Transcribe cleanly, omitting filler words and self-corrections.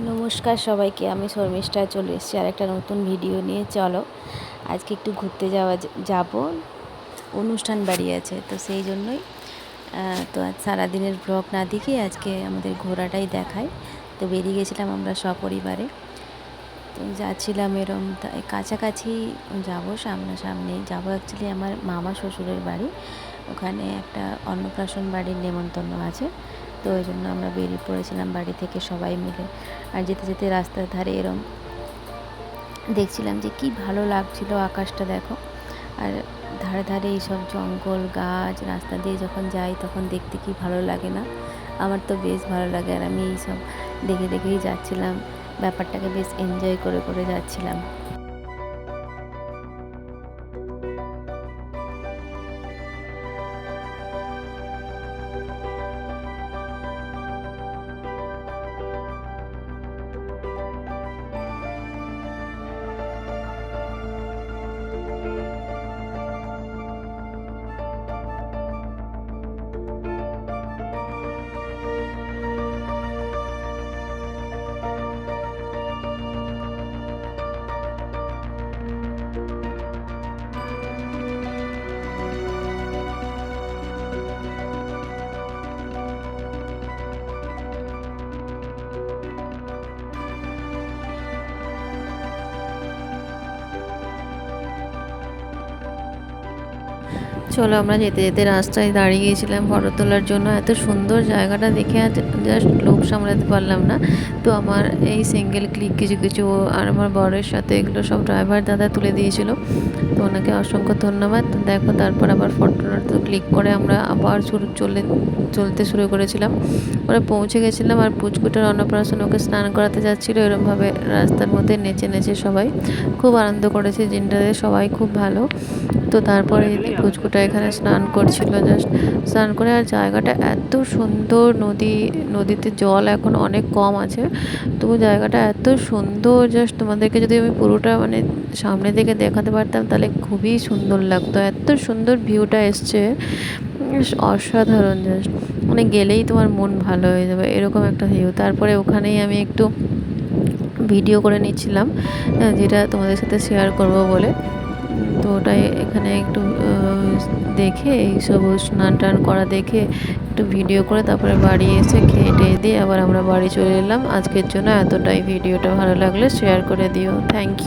নমস্কার সবাইকে, আমি শর্মিষ্ঠা চলে এসেছি আর একটা নতুন ভিডিও নিয়ে। চলো আজকে একটু ঘুরতে যাব, অনুষ্ঠান বাড়ি আছে তো সেই জন্যই। তো আজ সারাদিনের ব্লগ না দেখিয়ে আজকে আমাদের ঘোরাটাই দেখায়। তো বেরিয়ে গেছিলাম আমরা সপরিবারে। তো যাচ্ছিলাম এরম কাছাকাছি যাব, সামনাসামনি যাব। অ্যাকচুয়ালি আমার মামা শ্বশুরের বাড়ি, ওখানে একটা অন্নপ্রাশন বাড়ির নেমন্তন্ন আছে। তো ওই জন্য আমরা বেরিয়ে পড়েছিলাম বাড়ি থেকে সবাই মিলে। আর যেতে যেতে রাস্তার ধারে এরম দেখছিলাম যে কি ভালো লাগছিল, আকাশটা দেখো। আর ধারে ধারে এইসব জঙ্গল গাছ, রাস্তা দিয়ে যখন যাই তখন দেখতে কি ভালো লাগে না? আমার তো বেশ ভালো লাগে। আর আমি এইসব দেখে দেখেই যাচ্ছিলাম, ব্যাপারটাকে বেশ এনজয় করে করে যাচ্ছিলাম। চলো, আমরা যেতে যেতে রাস্তায় দাঁড়িয়ে গিয়েছিলাম ফটো তোলার জন্য। এত সুন্দর জায়গাটা দেখে আর জাস্ট লোক সামলাতে পারলাম না। তো আমার এই সিঙ্গেল ক্লিক কিছু কিছু আর আমার বরের সাথে এগুলো সব ড্রাইভার দাদা তুলে দিয়েছিল। তো ওনাকে অসংখ্য ধন্যবাদ। দেখো, তারপর আবার ফটোটা তো ক্লিক করে আমরা আবার চলতে শুরু করেছিলাম। ওরা পৌঁছে গেছিলাম আর পুচকুটার অন্নপ্রাশন, ওকে স্নান করাতে যাচ্ছিলো। এরমভাবে রাস্তার মধ্যে নেচে নেচে সবাই খুব আনন্দ করেছে, দিনটাতে সবাই খুব ভালো। তো তারপরে পুচকুটা এখানে স্নান করছিল, জাস্ট স্নান করে। আর জায়গাটা এত সুন্দর, নদীতে জল এখন অনেক কম আছে, তবু জায়গাটা এত সুন্দর। জাস্ট তোমাদেরকে যদি আমি পুরোটা মানে সামনে থেকে দেখাতে পারতাম তাহলে খুবই সুন্দর লাগতো। এত সুন্দর ভিউটা এসছে, অসাধারণ। জাস্ট মানে গেলেই তোমার মন ভালো হয়ে যাবে, এরকম একটা ভিউ। তারপরে ওখানেই আমি একটু ভিডিও করে নিচ্ছিলাম, যেটা তোমাদের সাথে শেয়ার করব বলে। তো ওটাই এখানে একটু দেখে, এইসব স্নান টান করা দেখে একটু ভিডিও করে তারপরে বাড়ি এসে খেয়ে টেয়ে দিয়ে আবার আমরা বাড়ি চলে এলাম। আজকের জন্য এতটাই। ভিডিওটা ভালো লাগলে শেয়ার করে দিও। Thank you.